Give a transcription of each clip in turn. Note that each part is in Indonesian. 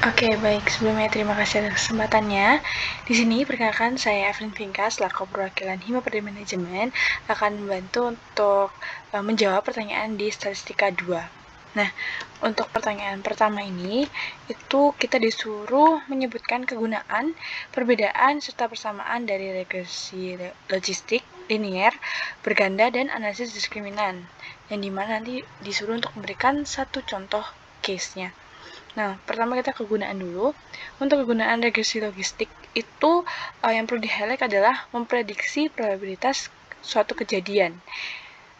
Oke, baik. Sebelumnya terima kasih atas kesempatannya. Di sini perkenalkan saya Evelyn Vinka selaku perwakilan Hima Manajemen akan membantu untuk menjawab pertanyaan di Statistika 2. Nah, untuk pertanyaan pertama ini, itu kita disuruh menyebutkan kegunaan, perbedaan, serta persamaan dari regresi logistik, linier, berganda, dan analisis diskriminan. Yang dimana nanti disuruh untuk memberikan satu contoh case-nya. Nah, pertama kita kegunaan dulu. Untuk kegunaan regresi logistik itu yang perlu di-highlight adalah memprediksi probabilitas suatu kejadian.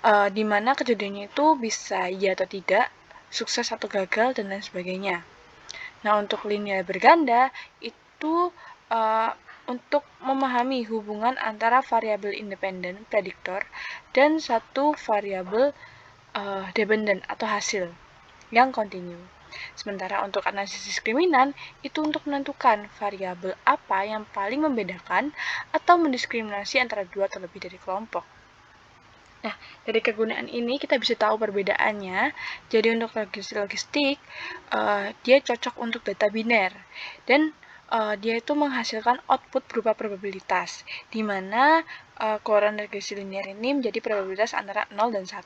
Di mana kejadiannya itu bisa ya atau tidak, sukses atau gagal, dan lain sebagainya. Nah, untuk linear berganda itu untuk memahami hubungan antara variabel independen prediktor dan satu variabel dependent atau hasil yang kontinu. Sementara untuk analisis diskriminan, itu untuk menentukan variabel apa yang paling membedakan atau mendiskriminasi antara dua atau lebih dari kelompok. Nah, dari kegunaan ini kita bisa tahu perbedaannya. Jadi untuk regresi logistik, dia cocok untuk data biner. Dan dia itu menghasilkan output berupa probabilitas, di mana keluaran regresi linear ini menjadi probabilitas antara 0 dan 1.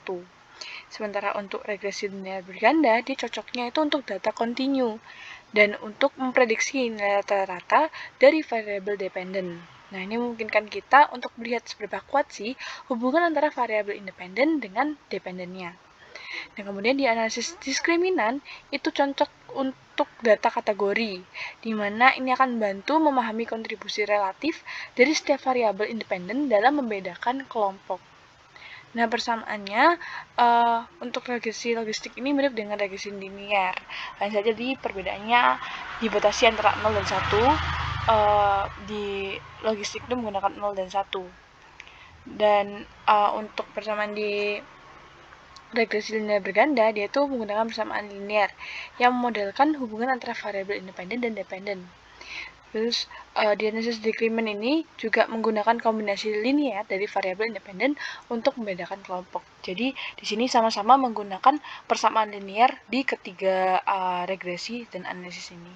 Sementara untuk regresi linear berganda, dia cocoknya itu untuk data kontinu dan untuk memprediksi nilai rata-rata dari variabel dependen. Nah, ini memungkinkan kita untuk melihat seberapa kuat sih hubungan antara variabel independen dengan dependennya. Nah, kemudian di analisis diskriminan itu cocok untuk data kategori, di mana ini akan membantu memahami kontribusi relatif dari setiap variabel independen dalam membedakan kelompok. Nah, persamaannya untuk regresi logistik ini mirip dengan regresi linear. Hanya saja di perbedaannya dibatasi antara 0 dan 1. Di logistik itu menggunakan 0 dan 1. Dan untuk persamaan di regresi linear berganda, dia itu menggunakan persamaan linear yang memodelkan hubungan antara variabel independen dan dependen. Terus di analisis diskriminan ini juga menggunakan kombinasi linear dari variabel independen untuk membedakan kelompok. Jadi di sini sama-sama menggunakan persamaan linear di ketiga regresi dan analisis ini.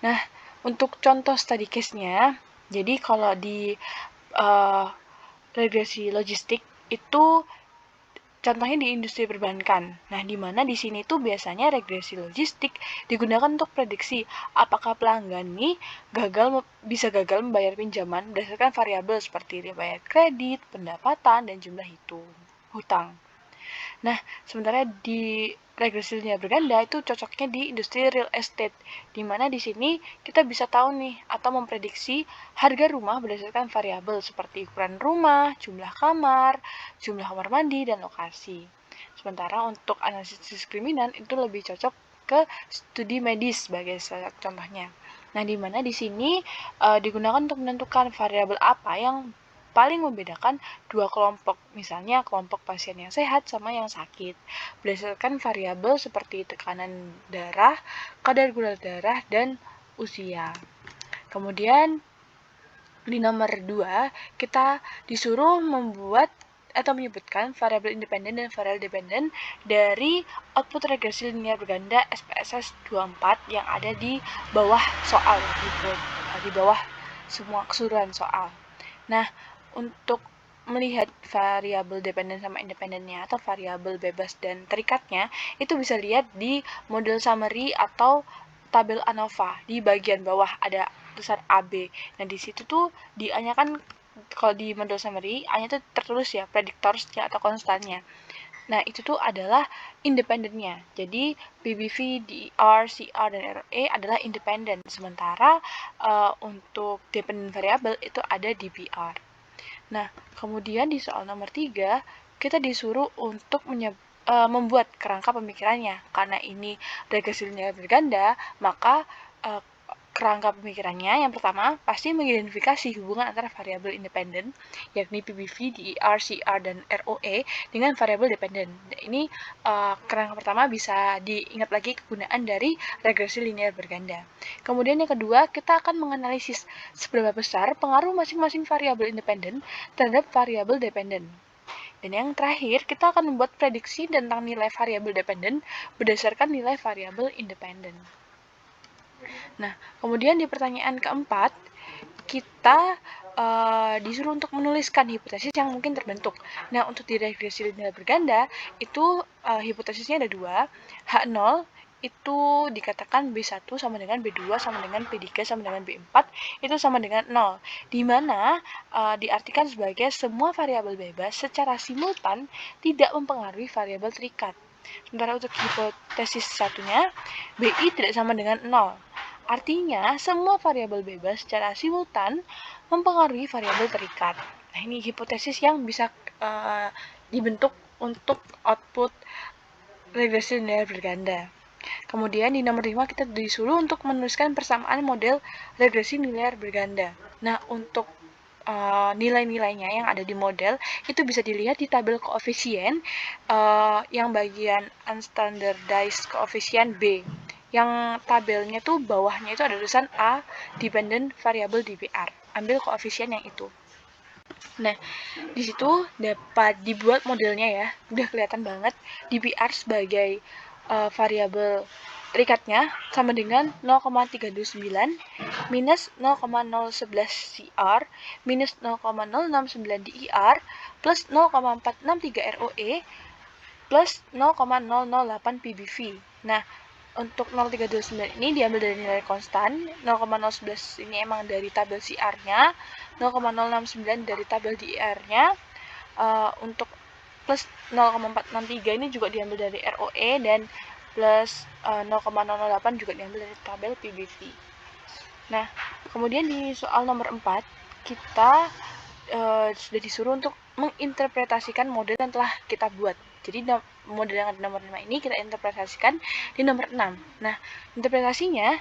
Nah, untuk contoh study case-nya, jadi kalau di regresi logistik itu contohnya di industri perbankan. Nah, di mana di sini tuh biasanya regresi logistik digunakan untuk prediksi apakah pelanggan nih bisa gagal membayar pinjaman berdasarkan variabel seperti riwayat kredit, pendapatan, dan jumlah hutang. Nah, sementara di regresi linear berganda itu cocoknya di industri real estate, di mana di sini kita bisa tahu nih atau memprediksi harga rumah berdasarkan variabel seperti ukuran rumah, jumlah kamar mandi, dan lokasi. Sementara untuk analisis diskriminan itu lebih cocok ke studi medis sebagai salah satu contohnya. Nah, di mana di sini digunakan untuk menentukan variabel apa yang paling membedakan dua kelompok, misalnya kelompok pasien yang sehat sama yang sakit, berdasarkan variabel seperti tekanan darah, kadar gula darah, dan usia. Kemudian di nomor 2, kita disuruh membuat atau menyebutkan variabel independen dan variabel dependen dari output regresi linear berganda SPSS 24 yang ada di bawah soal, di bawah semua keseluruhan soal. Nah, untuk melihat variabel dependen sama independennya atau variabel bebas dan terikatnya, itu bisa lihat di model summary atau tabel ANOVA. Di bagian bawah ada tulisan AB. Nah, di situ tuh di A-nya kan kalau di model summary, A-nya tuh tertulis ya predictorsnya atau konstannya. Nah, itu tuh adalah independennya. Jadi, PBV, DR, CR, dan RE adalah independen. Sementara untuk dependent variable itu ada di BR. Nah, kemudian di soal nomor 3, kita disuruh untuk membuat kerangka pemikirannya. Karena ini regresi linear berganda, maka kerangka pemikirannya yang pertama pasti mengidentifikasi hubungan antara variabel independen, yakni PBV, DER, CR, dan ROE dengan variabel dependen. Ini kerangka pertama bisa diingat lagi kegunaan dari regresi linear berganda. Kemudian yang kedua, kita akan menganalisis seberapa besar pengaruh masing-masing variabel independen terhadap variabel dependen. Dan yang terakhir, kita akan membuat prediksi tentang nilai variabel dependen berdasarkan nilai variabel independen. Nah, kemudian di pertanyaan keempat, kita disuruh untuk menuliskan hipotesis yang mungkin terbentuk. Nah, untuk di regresi linear berganda, itu hipotesisnya ada dua. H0 itu dikatakan B1 sama dengan B2 sama dengan B3 sama dengan B4 itu sama dengan 0. Di mana diartikan sebagai semua variabel bebas secara simultan tidak mempengaruhi variabel terikat. Sementara untuk hipotesis satunya, BI tidak sama dengan 0. Artinya, semua variabel bebas secara simultan mempengaruhi variabel terikat. Nah, ini hipotesis yang bisa dibentuk untuk output regresi linear berganda. Kemudian di nomor 5 kita disuruh untuk menuliskan persamaan model regresi linear berganda. Nah, untuk nilai-nilainya yang ada di model itu bisa dilihat di tabel koefisien yang bagian unstandardized koefisien B. Yang tabelnya tuh bawahnya itu ada tulisan A dependent variable DPR. Ambil koefisien yang itu. Nah, di situ dapat dibuat modelnya ya. Udah kelihatan banget DPR sebagai variabel terikatnya sama dengan 0,329 minus 0,011 CR minus 0,069 DIR plus 0,463 ROE plus 0,008 PBV. Nah, untuk 0,329 ini diambil dari nilai konstan, 0,011 ini emang dari tabel CR-nya, 0,069 dari tabel DIR-nya, untuk plus 0,463 ini juga diambil dari ROE dan plus 0,008 juga diambil dari tabel PBV. Nah, kemudian di soal nomor 4 kita sudah disuruh untuk menginterpretasikan model yang telah kita buat. Jadi model yang ada nomor 5 ini kita interpretasikan di nomor 6. Nah, interpretasinya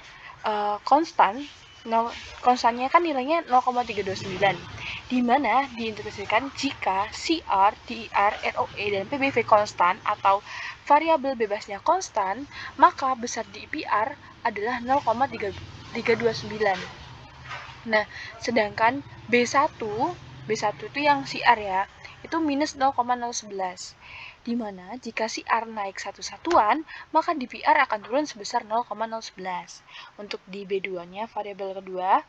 konstannya kan nilainya 0,329, di mana diinterpretasikan jika CR, DIR, ROE, dan PBV konstan atau variabel bebasnya konstan, maka besar DPR adalah 0,329. Nah, sedangkan B1 itu yang CR ya, itu minus 0,011. Di mana jika CR naik satu satuan, maka DPR akan turun sebesar 0,011. Untuk di B2-nya, variabel kedua,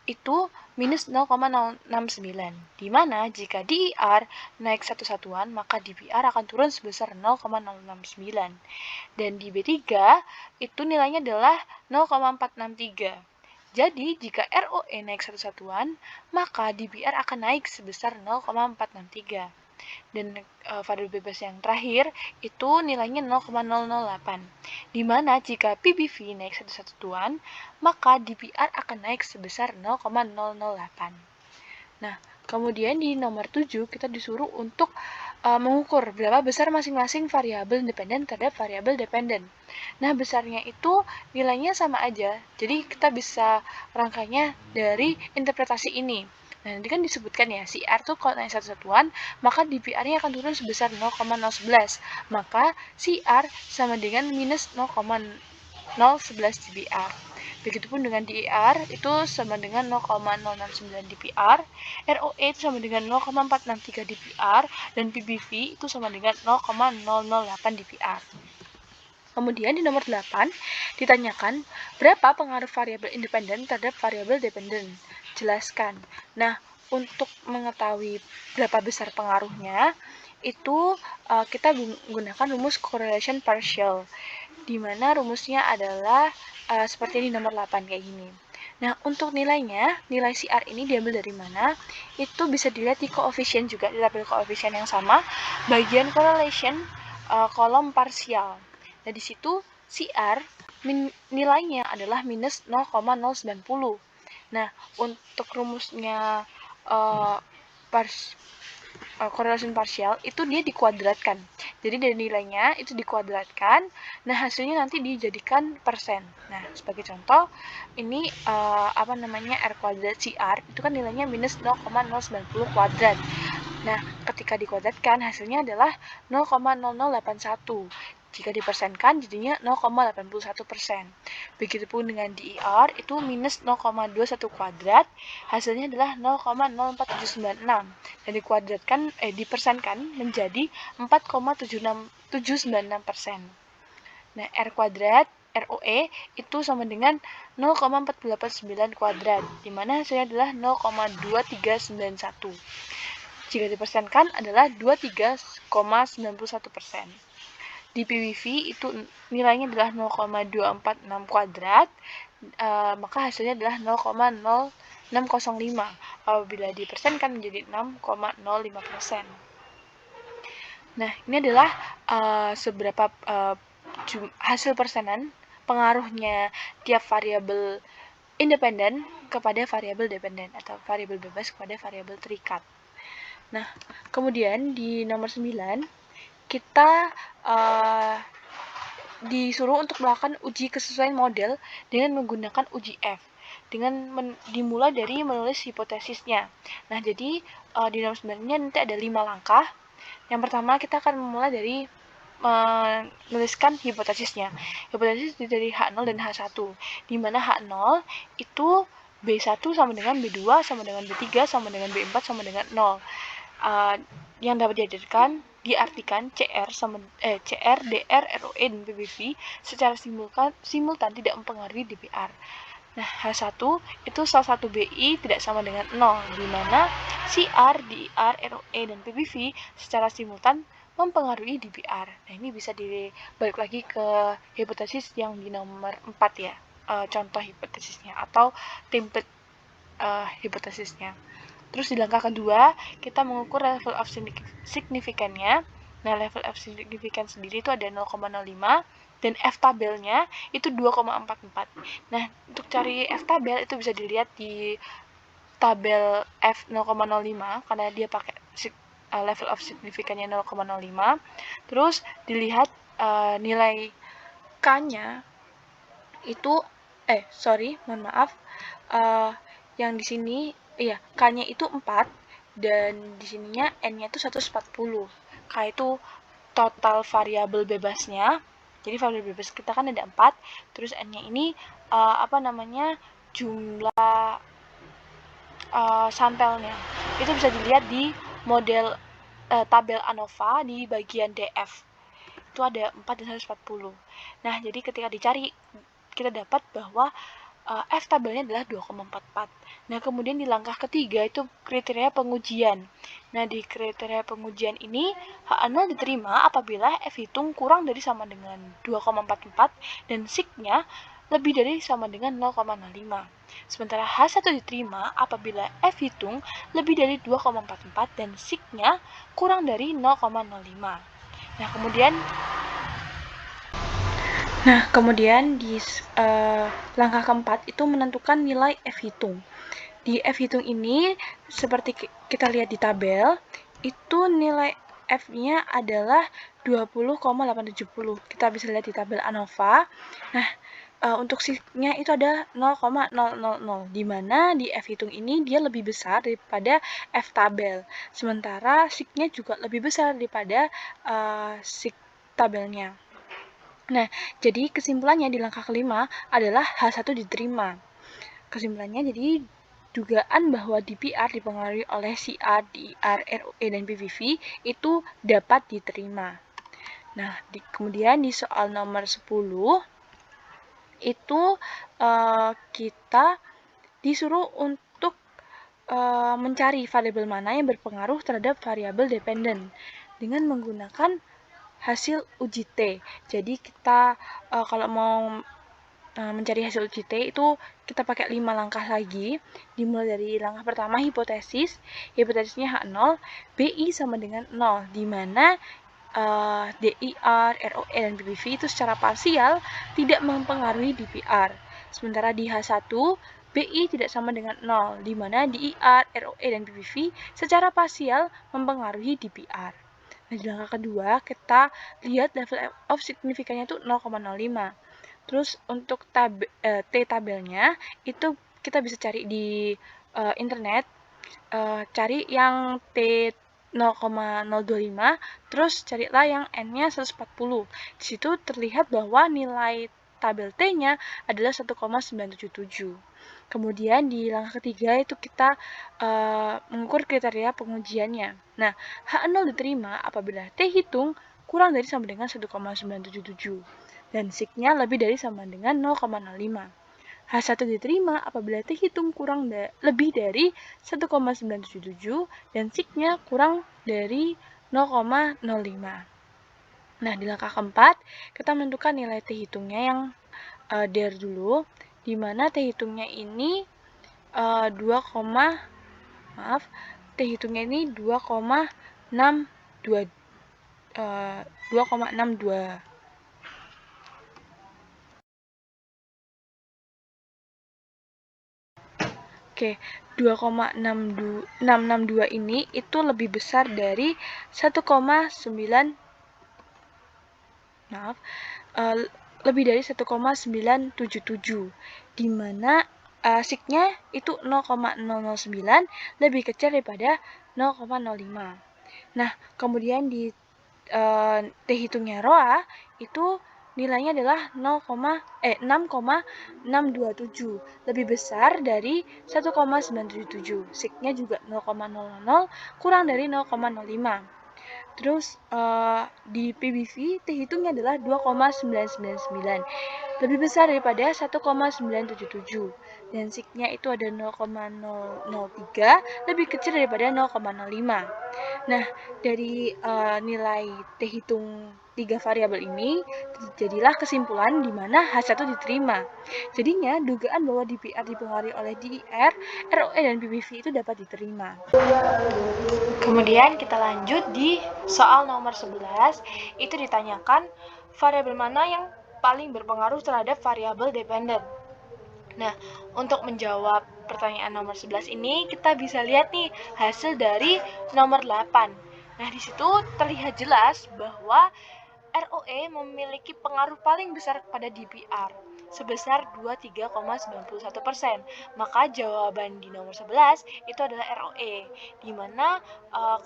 itu minus 0,069. Di mana jika DIR naik satu satuan, maka DPR akan turun sebesar 0,069. Dan di B3, itu nilainya adalah 0,463. Jadi, jika ROE naik satu satuan, maka DPR akan naik sebesar 0,463. Dan variabel bebas yang terakhir itu nilainya 0,008. Di mana jika PBV naik satu satuan, maka DPR akan naik sebesar 0,008. Nah, kemudian di nomor 7 kita disuruh untuk mengukur berapa besar masing-masing variabel independen terhadap variabel dependen. Nah, besarnya itu nilainya sama aja. Jadi kita bisa rangkainya dari interpretasi ini. Nah, nanti kan disebutkan ya, CR tuh kalau naik satu satuan, maka DPR-nya akan turun sebesar 0,011. Maka CR sama dengan minus 0,011 DPR. Begitupun dengan DIR itu sama dengan 0,069 DPR, ROE itu sama dengan 0,463 DPR, dan PBV itu sama dengan 0,008 DPR. Kemudian di nomor 8 ditanyakan berapa pengaruh variabel independen terhadap variabel dependen. Jelaskan. Nah, untuk mengetahui berapa besar pengaruhnya, itu kita menggunakan rumus correlation partial, di mana rumusnya adalah seperti di nomor 8 kayak gini. Nah, untuk nilainya, nilai CR ini diambil dari mana? Itu bisa dilihat di koefisien juga, di tabel koefisien yang sama, bagian correlation kolom parsial. Nah, di situ CR nilainya adalah minus 0,090. Nah, untuk rumusnya correlation partial itu dia dikuadratkan. Jadi dari nilainya itu dikuadratkan. Nah, hasilnya nanti dijadikan persen. Nah, sebagai contoh ini R kuadrat CR itu kan nilainya minus 0,090 kuadrat. Nah, ketika dikuadratkan hasilnya adalah 0,0081. Jika dipersenkan jadinya 0,81%. Begitupun dengan DIR itu minus 0,21 kuadrat, hasilnya adalah 0,04796 dan dipersenkan menjadi 4,796%. Nah, R kuadrat ROE itu sama dengan 0,489 kuadrat, di mana hasilnya adalah 0,2391. Jika dipersenkan adalah 23,91%. Di PVV itu nilainya adalah 0,246 kuadrat, maka hasilnya adalah 0,0605. Apabila dipersenkan menjadi 6,05%. Nah, ini adalah seberapa hasil persenan pengaruhnya tiap variabel independen kepada variabel dependen atau variabel bebas kepada variabel terikat. Nah, kemudian di nomor 9 kita disuruh untuk melakukan uji kesesuaian model dengan menggunakan uji F dengan dimulai dari menulis hipotesisnya. Nah, jadi di nomor 9-nya nanti ada 5 langkah. Yang pertama kita akan memulai dari menuliskan hipotesisnya. Hipotesis dari H0 dan H1, di mana H0 itu B1 sama dengan B2 sama dengan B3 sama dengan B4 sama dengan 0. Yang dapat diartikan CR, DR, ROE, dan PBV secara simultan tidak mempengaruhi DPR. Nah, H1 itu salah satu BI tidak sama dengan 0, di mana CR, DR, ROE, dan PBV secara simultan mempengaruhi DPR. Nah, ini bisa dibalik lagi ke hipotesis yang di nomor 4 ya, contoh hipotesisnya atau template hipotesisnya. Terus di langkah kedua, kita mengukur level of signifikannya. Nah, level of significance sendiri itu ada 0,05 dan F tabelnya itu 2,44. Nah, untuk cari F tabel itu bisa dilihat di tabel F 0,05 karena dia pakai level of signifikannya 0,05. Terus dilihat nilai K-nya itu mohon maaf. Yang di sini K-nya itu 4 dan di sininya N-nya itu 140. K itu total variabel bebasnya. Jadi variabel bebas kita kan ada 4, terus N-nya ini jumlah sampelnya. Itu bisa dilihat di model tabel ANOVA di bagian DF. Itu ada 4 dan 140. Nah, jadi ketika dicari kita dapat bahwa F tabelnya adalah 2,44. Nah, kemudian di langkah ketiga itu kriteria pengujian. Nah, di kriteria pengujian ini H0 diterima apabila F hitung kurang dari sama dengan 2,44 dan SIG-nya lebih dari sama dengan 0,05. Sementara H1 diterima apabila F hitung lebih dari 2,44 dan SIG-nya kurang dari 0,05. Nah, kemudian di langkah keempat itu menentukan nilai F hitung. Di F hitung ini, seperti kita lihat di tabel, itu nilai F-nya adalah 20,870. Kita bisa lihat di tabel ANOVA. Nah, untuk SIG-nya itu ada 0,000, di mana di F hitung ini dia lebih besar daripada F tabel. Sementara SIG-nya juga lebih besar daripada SIG tabelnya. Nah, jadi kesimpulannya di langkah kelima adalah H1 diterima. Kesimpulannya jadi dugaan bahwa DPR dipengaruhi oleh CR, DR, ROE, dan PVV itu dapat diterima. Nah, kemudian di soal nomor 10 itu kita disuruh untuk mencari variabel mana yang berpengaruh terhadap variabel dependen dengan menggunakan hasil uji T. Jadi kita kalau mau mencari hasil uji T itu kita pakai 5 langkah lagi. Dimulai dari langkah pertama hipotesis. Hipotesisnya H0, BI sama dengan 0, di mana DIR, ROE, dan PBV itu secara parsial tidak mempengaruhi DPR. Sementara di H1, BI tidak sama dengan 0, di mana DIR, ROE, dan PBV secara parsial mempengaruhi DPR. Nah, di langkah kedua, kita lihat level of signifikannya itu 0,05. Terus untuk T tabelnya, itu kita bisa cari di internet, cari yang T 0,025, terus carilah yang N-nya 140. Di situ terlihat bahwa nilai tabel T-nya adalah 1,977. Kemudian di langkah ketiga itu kita mengukur kriteria pengujiannya. Nah, H0 diterima apabila T hitung kurang dari sama dengan 1,977. dan signya lebih dari sama dengan 0,05. H1 diterima apabila T hitung lebih dari 1,977 dan signya kurang dari 0,05. Nah, di langkah keempat, kita menentukan nilai T hitungnya yang dari dulu, di mana T hitungnya ini 2,62. Oke, 2,662 ini itu lebih besar dari 1,9 lebih dari 1,977, di mana signya itu 0,009 lebih kecil daripada 0,05. Nah, kemudian di T hitungnya ROA itu nilainya adalah 6,627, lebih besar dari 1,977. Signya juga 0,00 kurang dari 0,05. Terus di PBV T hitungnya adalah 2,999, lebih besar daripada 1,977, dan signya itu ada 0,003, lebih kecil daripada 0,05. Nah, dari nilai T hitung 3 variabel ini, jadilah kesimpulan di mana H1 diterima. Jadinya, dugaan bahwa DPR dipengaruhi oleh DIR, ROE, dan PBV itu dapat diterima. Kemudian kita lanjut di soal nomor 11, itu ditanyakan variabel mana yang paling berpengaruh terhadap variabel dependen. Nah, untuk menjawab pertanyaan nomor 11 ini, kita bisa lihat nih hasil dari nomor 8. Nah, di situ terlihat jelas bahwa ROE memiliki pengaruh paling besar pada DPR, sebesar 23,91%. Maka jawaban di nomor 11 itu adalah ROE, di mana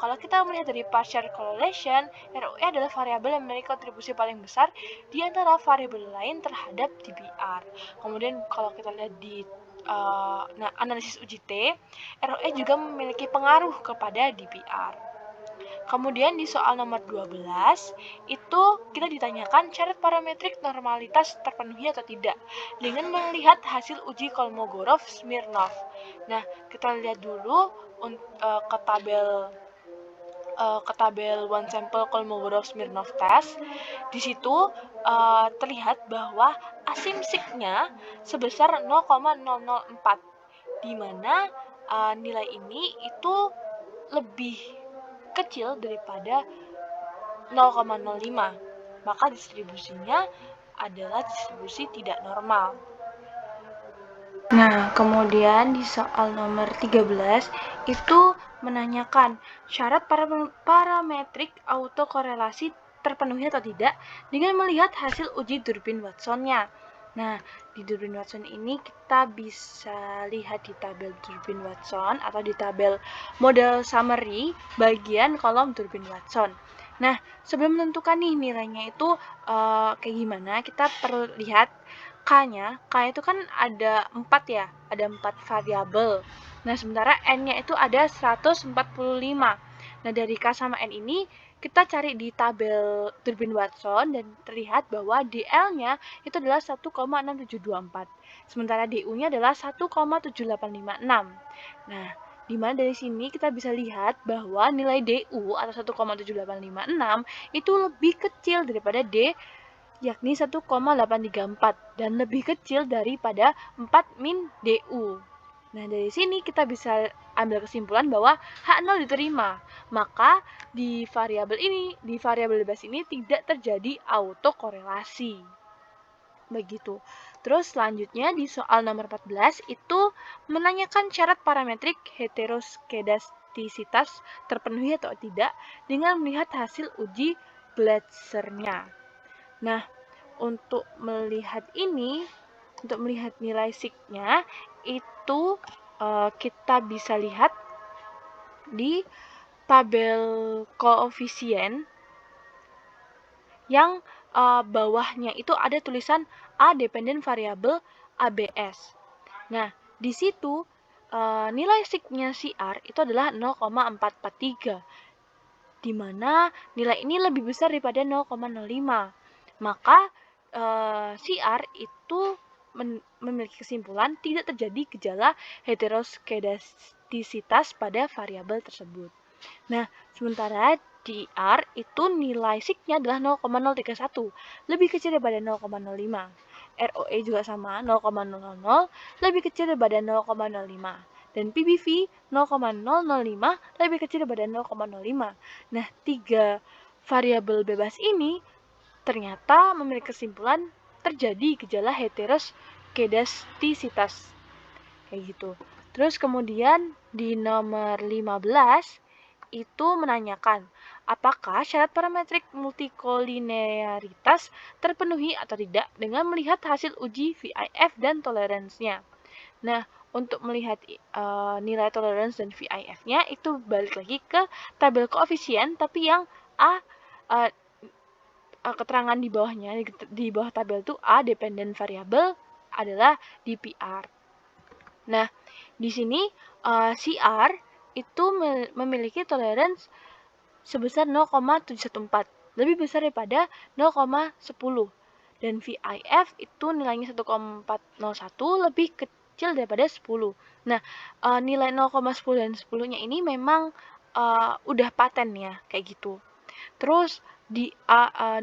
kalau kita melihat dari partial correlation, ROE adalah variabel yang memiliki kontribusi paling besar di antara variabel lain terhadap DPR. Kemudian kalau kita lihat di analisis uji T, ROE juga memiliki pengaruh kepada DPR. Kemudian di soal nomor 12, itu kita ditanyakan syarat parametrik normalitas terpenuhi atau tidak dengan melihat hasil uji Kolmogorov-Smirnov. Nah, kita lihat dulu ke tabel one sample Kolmogorov-Smirnov test. Di situ terlihat bahwa asimsiknya sebesar 0,004, di mana nilai ini itu lebih kecil daripada 0,05, maka distribusinya adalah distribusi tidak normal. Nah, kemudian di soal nomor 13 itu menanyakan syarat parametrik autokorelasi terpenuhi atau tidak dengan melihat hasil uji Durbin-Watson-nya. Nah, di Durbin-Watson ini kita bisa lihat di tabel Durbin-Watson atau di tabel model summary bagian kolom Durbin-Watson. Nah, sebelum menentukan nih nilainya itu kayak gimana, kita perlu lihat K-nya. K itu kan ada 4 ya, ada 4 variabel. Nah, sementara N-nya itu ada 145. Nah, dari K sama N ini kita cari di tabel Durbin-Watson dan terlihat bahwa DL-nya itu adalah 1,6724. Sementara DU-nya adalah 1,7856. Nah, di mana dari sini kita bisa lihat bahwa nilai DU atau 1,7856 itu lebih kecil daripada D, yakni 1,834, dan lebih kecil daripada 4 min DU. Nah, dari sini kita bisa ambil kesimpulan bahwa H0 diterima. Maka di variabel bebas ini tidak terjadi autokorelasi. Begitu. Terus selanjutnya di soal nomor 14 itu menanyakan syarat parametrik heteroskedastisitas terpenuhi atau tidak dengan melihat hasil uji Glatzer-nya. Nah, untuk melihat nilai sig-nya itu kita bisa lihat di tabel koefisien yang bawahnya itu ada tulisan A dependent variable ABS. Nah, di situ nilai sig-nya CR itu adalah 0,443, di mana nilai ini lebih besar daripada 0,05. Maka CR itu memiliki kesimpulan tidak terjadi gejala heteroskedastisitas pada variabel tersebut. Nah, sementara di R itu nilai signya adalah 0,031, lebih kecil daripada 0,05. ROE juga sama, 0,000, lebih kecil daripada 0,05. Dan PBV 0,005, lebih kecil daripada 0,05. Nah, 3 variabel bebas ini ternyata memiliki kesimpulan terjadi gejala heteroskedastisitas. Kayak gitu. Terus kemudian di nomor 15 itu menanyakan apakah syarat parametrik multikolinearitas terpenuhi atau tidak dengan melihat hasil uji VIF dan toleransinya. Nah, untuk melihat nilai tolerance dan VIF-nya itu balik lagi ke tabel koefisien, tapi yang A keterangan di bawahnya, di bawah tabel itu A dependent variable adalah DPR. Nah, di sini CR itu memiliki tolerance sebesar 0,714, lebih besar daripada 0,10. Dan VIF itu nilainya 1,401, lebih kecil daripada 10. Nah, nilai 0,10 dan 10-nya ini memang udah paten ya, kayak gitu. Terus di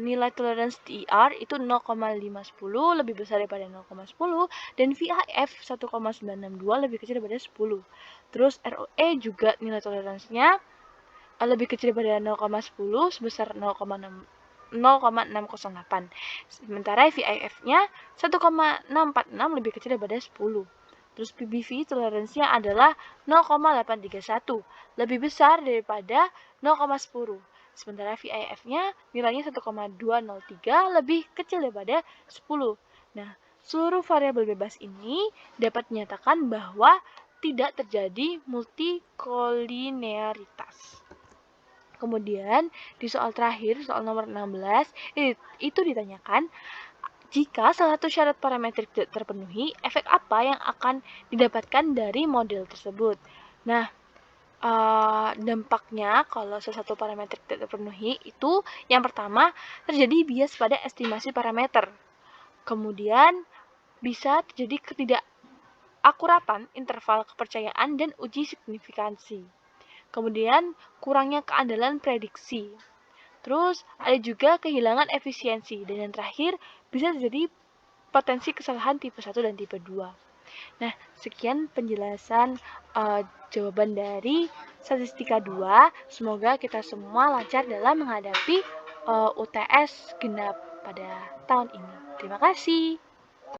nilai toleransi TER itu 0,510, lebih besar daripada 0,10, dan VIF 1,962, lebih kecil daripada 10. Terus ROE juga nilai toleransinya lebih kecil daripada 0,10, sebesar 0,608. Sementara VIF-nya 1,646, lebih kecil daripada 10. Terus PBV toleransinya adalah 0,831, lebih besar daripada 0,10. Sementara VIF-nya nilainya 1,203, lebih kecil daripada 10. Nah, seluruh variabel bebas ini dapat dinyatakan bahwa tidak terjadi multikolinearitas. Kemudian di soal terakhir, soal nomor 16, itu ditanyakan jika salah satu syarat parametrik tidak terpenuhi, efek apa yang akan didapatkan dari model tersebut. Nah, dampaknya kalau salah satu parameter tidak terpenuhi itu yang pertama terjadi bias pada estimasi parameter. Kemudian bisa terjadi ketidakakuratan interval kepercayaan dan uji signifikansi. Kemudian kurangnya keandalan prediksi. Terus ada juga kehilangan efisiensi, dan yang terakhir bisa terjadi potensi kesalahan tipe 1 dan tipe 2. Nah, sekian penjelasan jawaban dari statistika 2. Semoga kita semua lancar dalam menghadapi UTS genap pada tahun ini. Terima kasih.